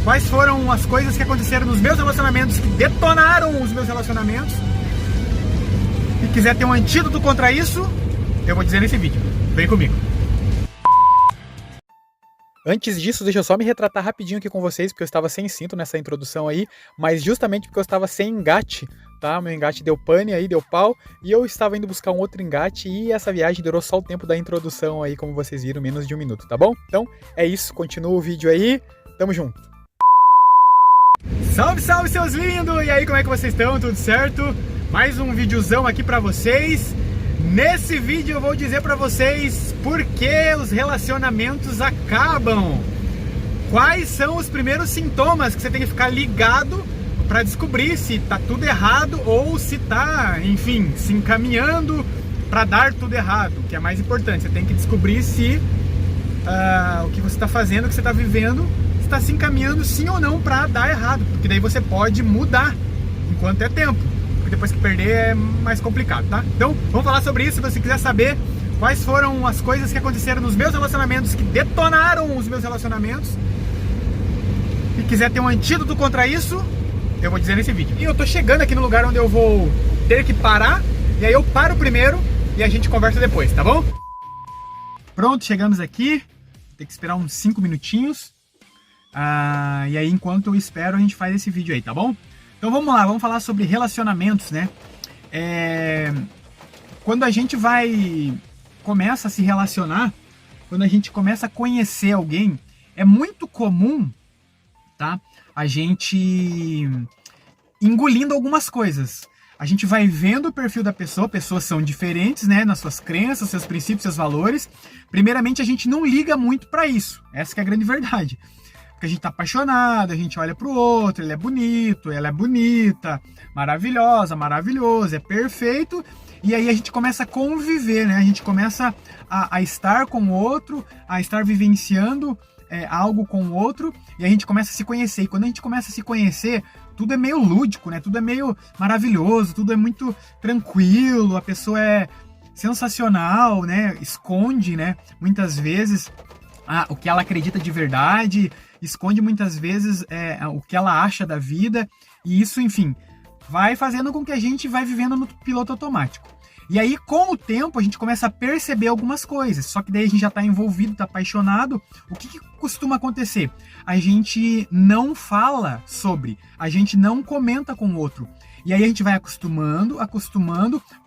quais foram as coisas que aconteceram nos meus relacionamentos que detonaram os meus relacionamentos. E quiser ter um antídoto contra isso, eu vou dizer nesse vídeo. Vem comigo. Antes disso, deixa eu só me retratar rapidinho aqui com vocês, porque eu estava sem cinto nessa introdução aí, mas justamente porque eu estava sem engate, tá? Meu engate deu pane aí, deu pau, e eu estava indo buscar um outro engate, e essa viagem durou só o tempo da introdução aí, como vocês viram, menos de 1 minuto, tá bom? Então, é isso, continua o vídeo aí, tamo junto! Salve, salve, seus lindos! E aí, como é que vocês estão? Tudo certo? Mais um videozão aqui pra vocês. Nesse vídeo eu vou dizer pra vocês por que os relacionamentos acabam. Quais são os primeiros sintomas que você tem que ficar ligado pra descobrir se tá tudo errado ou se tá, enfim, se encaminhando pra dar tudo errado, que é mais importante. Você tem que descobrir se o que você tá fazendo, o que você tá vivendo, está se encaminhando sim ou não pra dar errado, porque daí você pode mudar enquanto é tempo. Depois que perder é mais complicado, tá? Então, vamos falar sobre isso. Se você quiser saber quais foram as coisas que aconteceram nos meus relacionamentos que detonaram os meus relacionamentos e quiser ter um antídoto contra isso, eu vou dizer nesse vídeo. E eu tô chegando aqui no lugar onde eu vou ter que parar, e aí eu paro primeiro e a gente conversa depois, tá bom? Pronto, chegamos aqui. Tem que esperar uns 5 minutinhos. E aí, enquanto eu espero, a gente faz esse vídeo aí, tá bom? Então vamos lá, vamos falar sobre relacionamentos, né? Quando a gente começa a se relacionar, quando a gente começa a conhecer alguém, é muito comum, tá? A gente engolindo algumas coisas. A gente vai vendo o perfil da pessoa, pessoas são diferentes, né? Nas suas crenças, seus princípios, seus valores. Primeiramente, a gente não liga muito pra isso. Essa que é a grande verdade. Porque a gente tá apaixonado, a gente olha pro outro, ele é bonito, ela é bonita, maravilhosa, maravilhoso, é perfeito. E aí a gente começa a conviver, né? A gente começa a estar com o outro, a estar vivenciando algo com o outro, e a gente começa a se conhecer. E quando a gente começa a se conhecer, tudo é meio lúdico, né? Tudo é meio maravilhoso, tudo é muito tranquilo, a pessoa é sensacional, né? Esconde, né? Muitas vezes o que ela acredita de verdade, esconde muitas vezes o que ela acha da vida, e isso, enfim, vai fazendo com que a gente vai vivendo no piloto automático. E aí, com o tempo, a gente começa a perceber algumas coisas, só que daí a gente já está envolvido, está apaixonado. O que costuma acontecer? A gente não fala sobre, a gente não comenta com o outro. E aí a gente vai acostumando,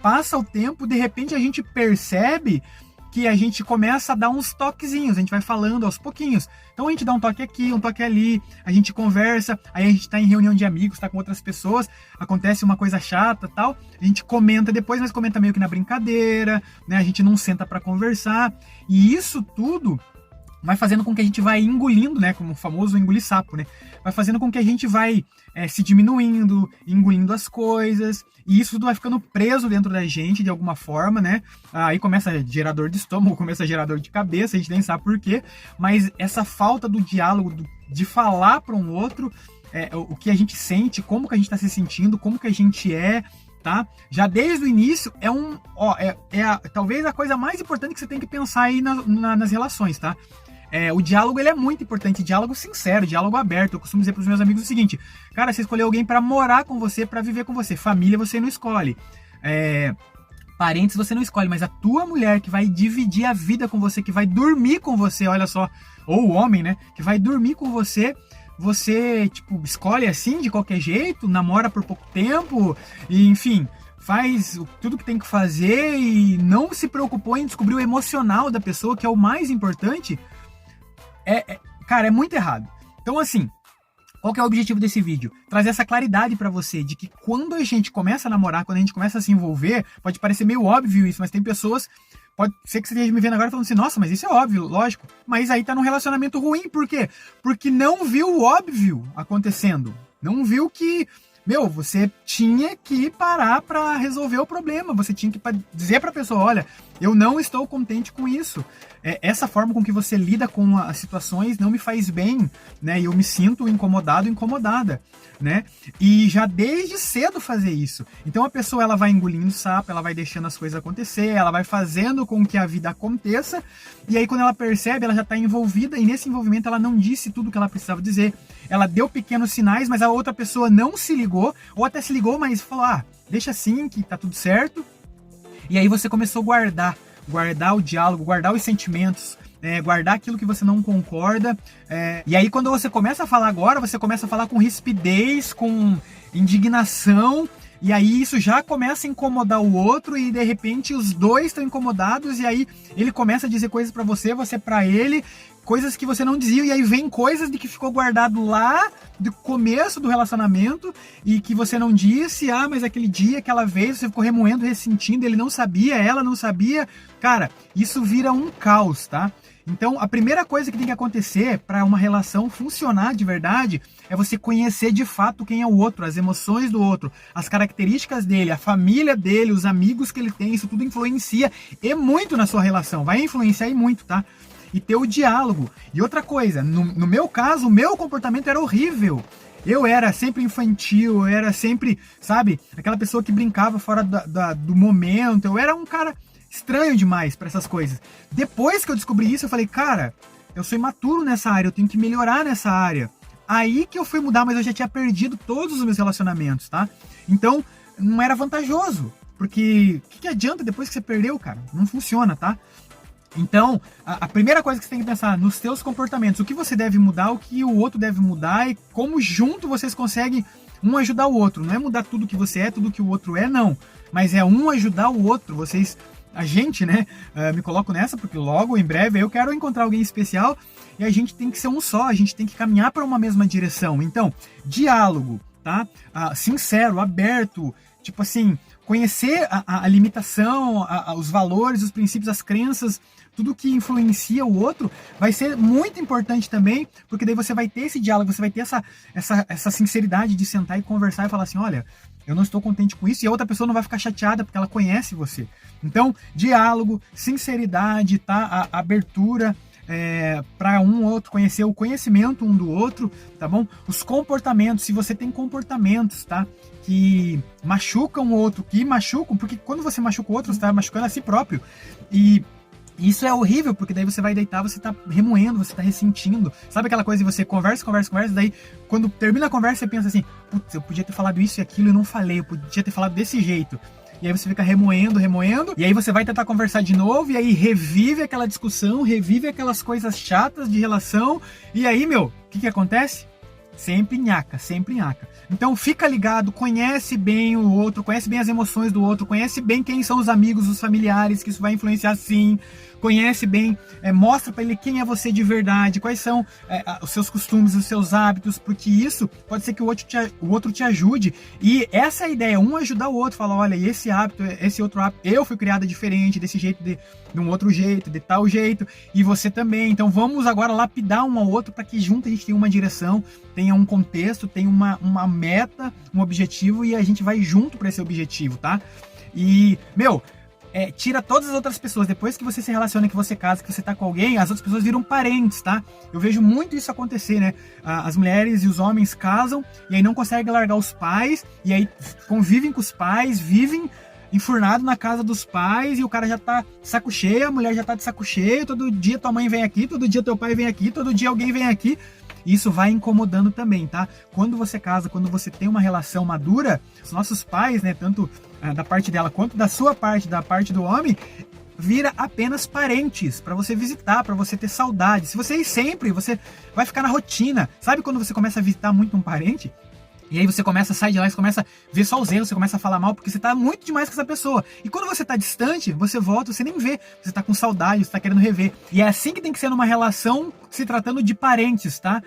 passa o tempo, de repente a gente percebe que a gente começa a dar uns toquezinhos, a gente vai falando aos pouquinhos. Então a gente dá um toque aqui, um toque ali, a gente conversa, aí a gente tá em reunião de amigos, tá com outras pessoas, acontece uma coisa chata e tal, a gente comenta depois, mas comenta meio que na brincadeira, né? A gente não senta pra conversar, e isso tudo vai fazendo com que a gente vai engolindo, né? Como o famoso engolir sapo, né? Vai fazendo com que a gente vai se diminuindo, engolindo as coisas, e isso tudo vai ficando preso dentro da gente de alguma forma, né? Aí começa gerador de estômago, começa gerador de cabeça, a gente nem sabe por quê, mas essa falta do diálogo, de falar para um outro o que a gente sente, como que a gente está se sentindo, como que a gente tá? Já desde o início talvez a coisa mais importante que você tem que pensar aí nas relações, tá? O diálogo, ele é muito importante, diálogo sincero, diálogo aberto. Eu costumo dizer para os meus amigos o seguinte: cara, você escolheu alguém para morar com você, para viver com você. Família você não escolhe, parentes você não escolhe, mas a tua mulher que vai dividir a vida com você, que vai dormir com você, olha só, ou o homem, né, que vai dormir com você, tipo, escolhe assim, de qualquer jeito, namora por pouco tempo, e enfim, faz tudo que tem que fazer e não se preocupou em descobrir o emocional da pessoa, que é o mais importante. Cara, é muito errado. Então, assim, qual que é o objetivo desse vídeo? Trazer essa claridade pra você de que quando a gente começa a namorar, quando a gente começa a se envolver, pode parecer meio óbvio isso, mas tem pessoas, pode ser que você esteja me vendo agora falando assim, nossa, mas isso é óbvio, lógico, mas aí tá num relacionamento ruim, por quê? Porque não viu o óbvio acontecendo, não viu que, você tinha que parar pra resolver o problema, você tinha que dizer pra pessoa, olha, eu não estou contente com isso. Essa forma com que você lida com as situações não me faz bem, né? E eu me sinto incomodado, incomodada, né? E já desde cedo fazer isso. Então a pessoa, ela vai engolindo sapo, ela vai deixando as coisas acontecer, ela vai fazendo com que a vida aconteça, e aí quando ela percebe, ela já está envolvida, e nesse envolvimento ela não disse tudo que ela precisava dizer. Ela deu pequenos sinais, mas a outra pessoa não se ligou, ou até se ligou, mas falou, deixa assim, que tá tudo certo. E aí você começou a guardar o diálogo, guardar os sentimentos, guardar aquilo que você não concorda. E aí quando você começa a falar agora, você começa a falar com rispidez, com indignação, e aí isso já começa a incomodar o outro, e de repente os dois estão incomodados, e aí ele começa a dizer coisas pra você pra ele, coisas que você não dizia, e aí vem coisas de que ficou guardado lá do começo do relacionamento e que você não disse, mas aquele dia, aquela vez, você ficou remoendo, ressentindo, ele não sabia, ela não sabia. Cara, isso vira um caos, tá? Então, a primeira coisa que tem que acontecer para uma relação funcionar de verdade é você conhecer de fato quem é o outro, as emoções do outro, as características dele, a família dele, os amigos que ele tem, isso tudo influencia e muito na sua relação, vai influenciar e muito, tá? E ter o diálogo. E outra coisa, no meu caso, o meu comportamento era horrível. Eu era sempre infantil, eu era sempre, sabe, aquela pessoa que brincava fora do momento. Eu era um cara estranho demais para essas coisas. Depois que eu descobri isso, eu falei, cara, eu sou imaturo nessa área, eu tenho que melhorar nessa área. Aí que eu fui mudar, mas eu já tinha perdido todos os meus relacionamentos, tá? Então, não era vantajoso. Porque o que adianta depois que você perdeu, cara? Não funciona, tá? Então, a primeira coisa que você tem que pensar nos seus comportamentos, o que você deve mudar, o que o outro deve mudar e como junto vocês conseguem um ajudar o outro. Não é mudar tudo que você é, tudo que o outro é, não. Mas é um ajudar o outro. A gente, né, me coloco nessa porque logo, em breve, eu quero encontrar alguém especial e a gente tem que ser um só, a gente tem que caminhar para uma mesma direção. Então, diálogo, tá? Sincero, aberto, tipo assim, conhecer a limitação, os valores, os princípios, as crenças, tudo que influencia o outro vai ser muito importante também, porque daí você vai ter esse diálogo, você vai ter essa sinceridade de sentar e conversar e falar assim, olha, eu não estou contente com isso, e a outra pessoa não vai ficar chateada porque ela conhece você. Então, diálogo, sinceridade, tá? A abertura para um ou outro conhecer o conhecimento um do outro, tá bom? Os comportamentos, se você tem comportamentos, tá? Que machucam o outro, porque quando você machuca o outro, você está machucando a si próprio. E isso é horrível, porque daí você vai deitar, você tá remoendo, você tá ressentindo. Sabe aquela coisa de você conversa, daí quando termina a conversa você pensa assim, putz, eu podia ter falado isso e aquilo e não falei, eu podia ter falado desse jeito. E aí você fica remoendo, e aí você vai tentar conversar de novo, e aí revive aquela discussão, revive aquelas coisas chatas de relação, e aí, o que acontece? Sempre nhaca, sempre nhaca. Então fica ligado, conhece bem o outro, conhece bem as emoções do outro, conhece bem quem são os amigos, os familiares, que isso vai influenciar sim. Conhece bem, mostra para ele quem é você de verdade, quais são os seus costumes, os seus hábitos, porque isso pode ser que o outro te ajude. E essa é a ideia, um ajudar o outro, falar, olha, esse hábito, esse outro hábito, eu fui criada diferente, desse jeito, de um outro jeito, de tal jeito, e você também. Então vamos agora lapidar um ao outro para que junto a gente tenha uma direção, tenha um contexto, tenha uma meta, um objetivo, e a gente vai junto para esse objetivo, tá? E, tira todas as outras pessoas, depois que você se relaciona, que você casa, que você tá com alguém, as outras pessoas viram parentes, tá? Eu vejo muito isso acontecer, né? As mulheres e os homens casam, e aí não conseguem largar os pais, e aí convivem com os pais, vivem enfurnado na casa dos pais, e o cara já tá de saco cheio, a mulher já tá de saco cheio, todo dia tua mãe vem aqui, todo dia teu pai vem aqui, todo dia alguém vem aqui. Isso vai incomodando também, tá? Quando você casa, quando você tem uma relação madura, os nossos pais, né, tanto da parte dela quanto da sua parte, da parte do homem, vira apenas parentes para você visitar, para você ter saudade. Se você ir sempre, você vai ficar na rotina. Sabe quando você começa a visitar muito um parente? E aí você começa a sair de lá, você começa a ver só os erros, você começa a falar mal, porque você tá muito demais com essa pessoa. E quando você tá distante, você volta, você nem vê. Você tá com saudade, você tá querendo rever. E é assim que tem que ser numa relação se tratando de parentes, tá?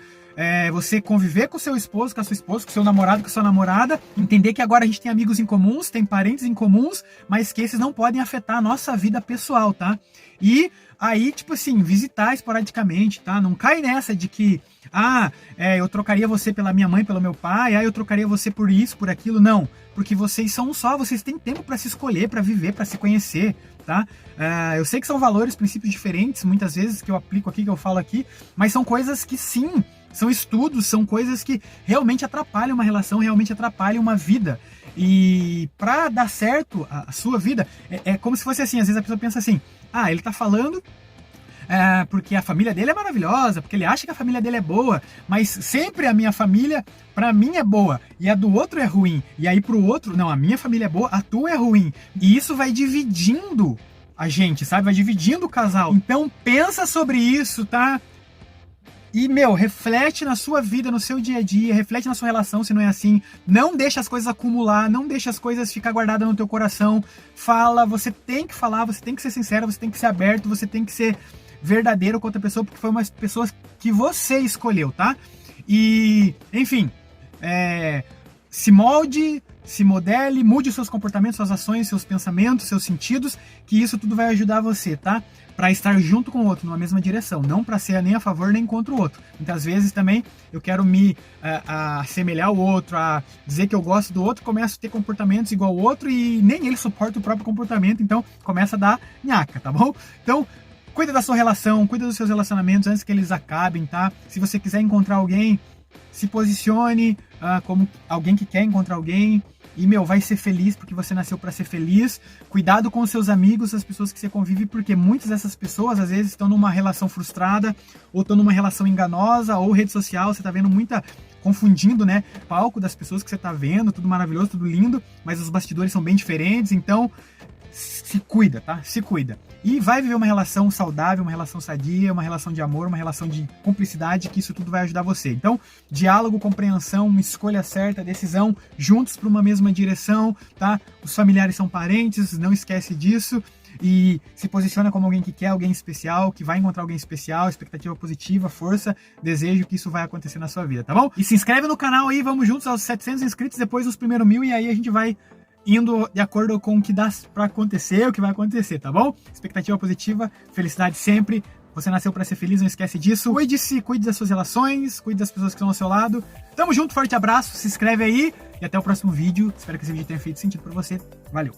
Você conviver com o seu esposo, com a sua esposa, com o seu namorado, com a sua namorada, entender que agora a gente tem amigos em comuns, tem parentes em comuns, mas que esses não podem afetar a nossa vida pessoal, tá? E aí, tipo assim, visitar esporadicamente, tá? Não cai nessa de que, eu trocaria você pela minha mãe, pelo meu pai, eu trocaria você por isso, por aquilo. Não, porque vocês são um só, vocês têm tempo para se escolher, para viver, para se conhecer, tá? Eu sei que são valores, princípios diferentes, muitas vezes que eu aplico aqui, que eu falo aqui, mas são coisas que sim, são estudos, são coisas que realmente atrapalham uma relação, realmente atrapalham uma vida. E para dar certo a sua vida, é como se fosse assim, às vezes a pessoa pensa assim, ele tá falando porque a família dele é maravilhosa, porque ele acha que a família dele é boa, mas sempre a minha família, pra mim, é boa, e a do outro é ruim, e aí pro outro, não, a minha família é boa, a tua é ruim, e isso vai dividindo a gente, sabe, vai dividindo o casal. Então pensa sobre isso, tá? E, reflete na sua vida, no seu dia a dia, reflete na sua relação se não é assim. Não deixa as coisas acumular, não deixa as coisas ficar guardadas no teu coração. Fala, você tem que falar, você tem que ser sincero, você tem que ser aberto, você tem que ser verdadeiro com outra pessoa, porque foi uma pessoa que você escolheu, tá? E, enfim, se molde, se modele, mude os seus comportamentos, suas ações, seus pensamentos, seus sentidos, que isso tudo vai ajudar você, tá? Para estar junto com o outro, numa mesma direção, não para ser nem a favor nem contra o outro. Muitas vezes também eu quero me assemelhar ao outro, a dizer que eu gosto do outro, começo a ter comportamentos igual ao outro e nem ele suporta o próprio comportamento, então começa a dar nhaca, tá bom? Então, cuida da sua relação, cuida dos seus relacionamentos antes que eles acabem, tá? Se você quiser encontrar alguém, se posicione como alguém que quer encontrar alguém. E, vai ser feliz porque você nasceu para ser feliz. Cuidado com os seus amigos, as pessoas que você convive, porque muitas dessas pessoas, às vezes, estão numa relação frustrada, ou estão numa relação enganosa, ou rede social, você tá vendo confundindo, né, palco das pessoas que você tá vendo, tudo maravilhoso, tudo lindo, mas os bastidores são bem diferentes, então se cuida, tá? Se cuida. E vai viver uma relação saudável, uma relação sadia, uma relação de amor, uma relação de cumplicidade, que isso tudo vai ajudar você. Então, diálogo, compreensão, uma escolha certa, decisão, juntos para uma mesma direção, tá? Os familiares são parentes, não esquece disso. E se posiciona como alguém que quer alguém especial, que vai encontrar alguém especial, expectativa positiva, força, desejo que isso vai acontecer na sua vida, tá bom? E se inscreve no canal aí, vamos juntos aos 700 inscritos, depois dos primeiros 1000, e aí a gente vai indo de acordo com o que dá pra acontecer, o que vai acontecer, tá bom? Expectativa positiva, felicidade sempre. Você nasceu pra ser feliz, não esquece disso. Cuide-se, cuide das suas relações, cuide das pessoas que estão ao seu lado. Tamo junto, forte abraço, se inscreve aí e até o próximo vídeo. Espero que esse vídeo tenha feito sentido pra você. Valeu!